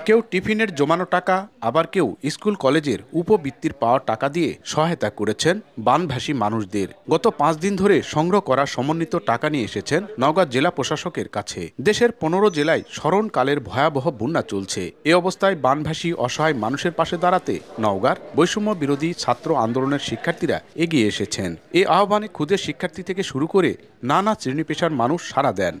কেউ টিফিনের জমানো টাকা, আবার কেউ স্কুল কলেজের উপবৃত্তির পাওয়া টাকা দিয়ে সহায়তা করেছেন বানভাসী মানুষদের। গত 5 দিন ধরে সংগ্রহ করা সমন্বিত টাকা নিয়ে এসেছেন নওগাঁ জেলা প্রশাসকের কাছে। দেশের 15 জেলায় স্মরণকালের ভয়াবহ বন্যা চলছে। এ অবস্থায় বানভাসী অসহায় মানুষের পাশে দাঁড়াতে নওগাঁর বৈষম্য বিরোধী ছাত্র আন্দোলনের শিক্ষার্থীরা এগিয়ে এসেছেন। এই আহ্বানে ক্ষুদে শিক্ষার্থী থেকে শুরু করে নানা শ্রেণী পেশার মানুষ সাড়া দেন।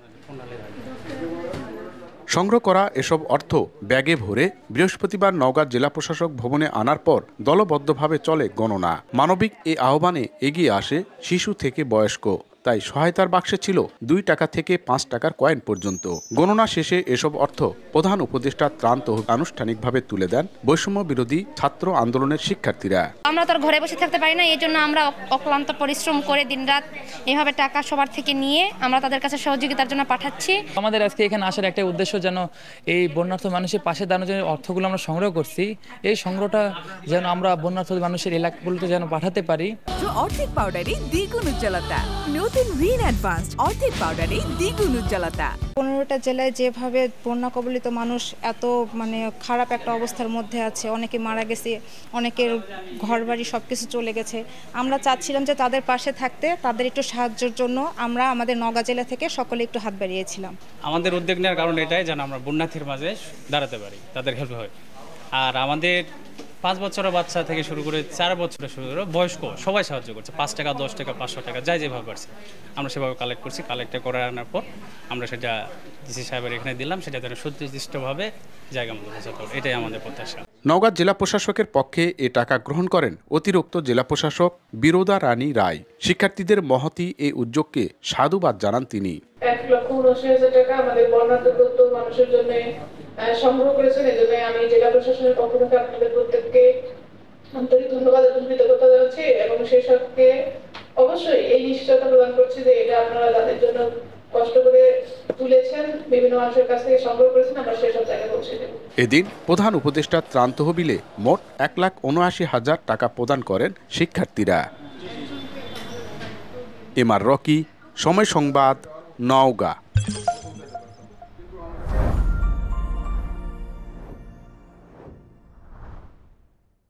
সংগ্রহ করা এসব অর্থ ব্যাগে ভরে বৃহস্পতিবার নওগাঁ জেলা প্রশাসক ভবনে আনার পর দলবদ্ধভাবে চলে গণনা। মানবিক এই আহ্বানে এগিয়ে আসে শিশু থেকে বয়স্ক। তাই সহায়তার বাক্সে ছিল 2 টাকা থেকে 5 টাকার কয়েন পর্যন্ত। গণনা শেষে এসব অর্থ প্রধান উপদেষ্টা ত্রাণ তহবিল আনুষ্ঠানিকভাবে তুলে দেন বৈষম্য বিরোধী ছাত্র আন্দোলনের শিক্ষার্থীরা। আমরা তো ঘরে বসে থাকতে পারি না, এই জন্য আমরা অক্লান্ত পরিশ্রম করে দিনরাত এভাবে টাকা সবার থেকে নিয়ে আমরা তাদের কাছে সহযোগিতার জন্য পাঠাচ্ছি। আমাদের আজকে এখানে আসার একটা উদ্দেশ্য যেন এই বন্যার্থ মানুষের পাশে দাঁড়ানোর জন্য অর্থগুলো আমরা সংগ্রহ করছি, এই সংগ্রহটা যেন আমরা বন্যার্থ মানুষের এলাকাগুলোতে যেন পাঠাতে পারি। অর্ধেক পাউডারে দ্বিগুণ উজ্জ্বলতা, নতুন রিন অ্যাডভান্সড অর্ধেক পাউডারে দ্বিগুণ উজ্জ্বলতা। 15টা জেলায় যেভাবে বন্যা কবলিত মানুষ এত খারাপ একটা অবস্থার মধ্যে আছে, অনেকে মারা গেছে, অনেকের ঘরবাড়ি সবকিছু চলে গেছে। আমরা চাচ্ছিলাম যে তাদের পাশে থাকতে, তাদের একটু সাহায্যের জন্য আমরা আমাদের নওগাঁ জেলা থেকে সকলে একটু হাত বাড়িয়েছিলাম। আমাদের উদ্যোগ নেওয়ার কারণ এটাই যেন আমরা বন্যার্থীর মাঝে দাঁড়াতে পারি, তাদের হেল্প হয়। আর আমাদের 5 বছরের বাচ্চা থেকে শুরু করে 4 বছরের শুরু করে বয়স্ক সবাই সাহায্য করছে। 5 টাকা, 10 টাকা, 500 টাকা যাই যেভাবে পারছে আমরা সেভাবে কালেক্ট করছি। কালেক্ট করে আনার পর আমরা সেটা ডিসি সাহেবের এখানে দিলাম, সেটা যেন সুনির্দিষ্টভাবে জায়গা মতো পৌঁছাতে হবে, এটাই আমাদের প্রত্যাশা। নওগাঁ জেলা প্রশাসকের পক্ষে এ টাকা গ্রহণ করেন অতিরিক্ত জেলা প্রশাসক বিরোধা রানী রায়। শিক্ষার্থীদের মহতি এই উদ্যোগকে সাধুবাদ জানান তিনি। 1,79,000 টাকা আমাদের বন্যাদুর্গত মানুষের জন্য সংগ্রহ করেছেন। এই জন্য আমি জেলা প্রশাসনের পক্ষ থেকে আপনাদের প্রত্যেককে আন্তরিক ধন্যবাদ এবং কৃতজ্ঞতা জানাচ্ছি এবং সেই সাথে অবশ্যই এই নিশ্চয়তা প্রদান করছি যে এটা আপনারা তাদের জন্য কষ্ট করে তুলেছেন, বিভিন্ন মানুষের কাছ থেকে সংগ্রহ করেছেন, আমরা সেসব জায়গায় পৌঁছে দেব। এদিন প্রধান উপদেষ্টা ত্রাণ তহবিলে মোট 1,79,000 টাকা প্রদান করেন শিক্ষার্থীরা। এমআর রকি, সময় সংবাদ, নওগাঁ।